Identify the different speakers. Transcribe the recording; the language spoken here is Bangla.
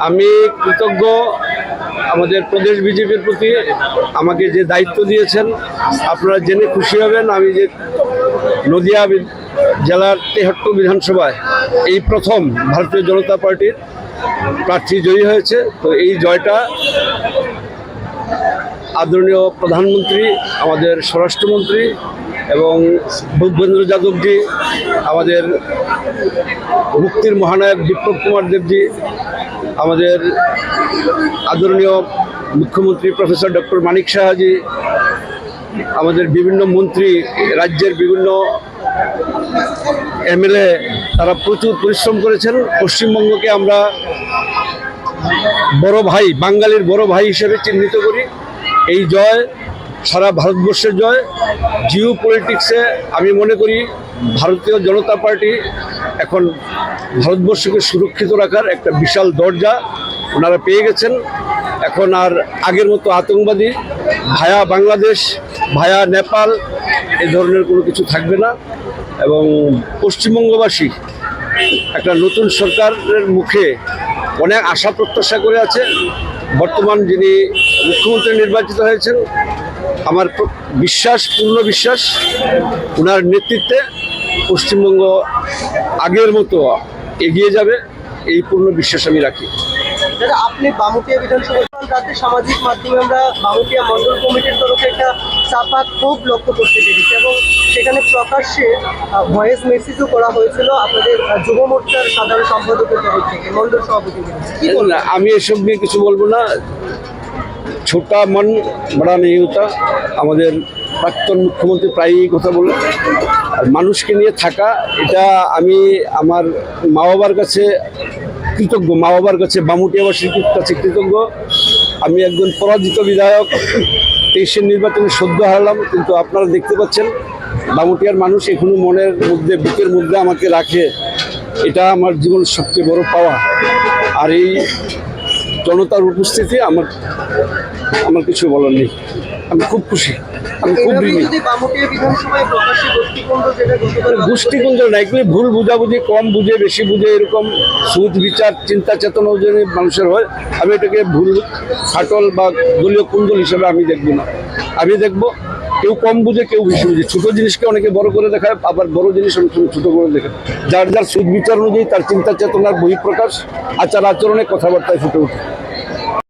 Speaker 1: আমি কৃতজ্ঞ আমাদের প্রদেশ বিজেপির প্রতি, আমাকে যে দায়িত্ব দিয়েছেন। আপনারা জেনে খুশি হবেন আমি যে নদিয়া জেলার ৭৩ বিধানসভায় এই প্রথম ভারতীয় জনতা পার্টির প্রার্থী জয়ী হয়েছে। তো এই জয়টা আদরণীয় প্রধানমন্ত্রী, আমাদের স্বরাষ্ট্রমন্ত্রী এবং ভূপেন্দ্র যাদবজি, আমাদের মুক্তির মহানায়ক বিপ্লব কুমার দেবজি, আমাদের আদরণীয় মুখ্যমন্ত্রী প্রফেসর ডক্টর মানিক সাহাজি, আমাদের বিভিন্ন মন্ত্রী, রাজ্যের বিভিন্ন এমএলএ, তারা প্রচুর পরিশ্রম করেছেন। পশ্চিমবঙ্গকে আমরা বড় ভাই, বাঙালির বড় ভাই হিসেবে চিহ্নিত করি। এই জয় সারা ভারতবর্ষের জয়। জিও পলিটিক্সে আমি মনে করি ভারতীয় জনতা পার্টি এখন ভারতবর্ষকে সুরক্ষিত রাখার একটা বিশাল দরজা ওনারা পেয়ে গেছেন। এখন আর আগের মতো আতঙ্কবাদী ভায়া বাংলাদেশ, ভায়া নেপাল এ ধরনের কোনো কিছু থাকবে না। এবং পশ্চিমবঙ্গবাসী একটা নতুন সরকারের মুখে অনেক আশা প্রত্যাশা করে আছে। বর্তমান যিনি মুখ্যমন্ত্রী নির্বাচিত হয়েছেন, আমার বিশ্বাস, পূর্ণ বিশ্বাস, ওনার নেতৃত্বে পশ্চিমবঙ্গ আগের মতো এগিয়ে যাবে, এই পূর্ণ বিশ্বাস আমি রাখি।
Speaker 2: দাদা, আপনি বামুটিয়া বিধানসভা রাতে সামাজিক মাধ্যমে আমরা বামুটিয়া মণ্ডল কমিটির তরফে একটা চাপা ক্ষোভ লক্ষ্য করতে পেরেছি এবং সেখানে প্রকাশ্যে ভয়েস মেসেজও করা হয়েছিল আপনাদের যুব মোর্চার সাধারণ সম্পাদকের তরফ থেকে, মণ্ডল সভাপতি।
Speaker 1: আমি এসব নিয়ে কিছু বলবো না। ছোটা মন বড়া নেই হতা, আমাদের প্রাক্তন মুখ্যমন্ত্রী প্রায়ই কথা বলে। আর মানুষকে নিয়ে থাকা, এটা আমি আমার মা বাবার কাছে কৃতজ্ঞ, মা বাবার কাছে, বামুটিয়াবাসীর কাছে কৃতজ্ঞ। আমি একজন পরাজিত বিধায়ক, 23-এর নির্বাচনে সদ্য হারালাম, কিন্তু আপনারা দেখতে পাচ্ছেন বামুটিয়ার মানুষ এখনো মনের মধ্যে, বুকের মধ্যে আমাকে রাখে। এটা আমার জীবনের সবচেয়ে বড় পাওয়া। আর এই জনতার উপস্থিতি আমার কিছু বলার নেই। আমি খুব খুশি, আমি খুব গোষ্ঠীকুঞ্জ না, এগুলি ভুল বুঝাবুঝি, কম বুঝে বেশি বুঝে এরকম সুদ বিচার চিন্তা চেতনা যদি মানুষের হয়, আমি এটাকে ভুল ফাটল বা দলীয় কুঞ্জল হিসেবে আমি দেখব না। আমি দেখব কেউ কম বুঝে, কেউ বেশি বুঝে। ছোটো জিনিসকে অনেকে বড় করে দেখায়, আবার বড় জিনিস অনেক সময় ছোটো করে দেখায়। যার যার সুদ বিচার অনুযায়ী তার চিন্তা চেতনার বহিঃপ্রকাশ আচার আচরণে কথাবার্তায় ফুটে ওঠে।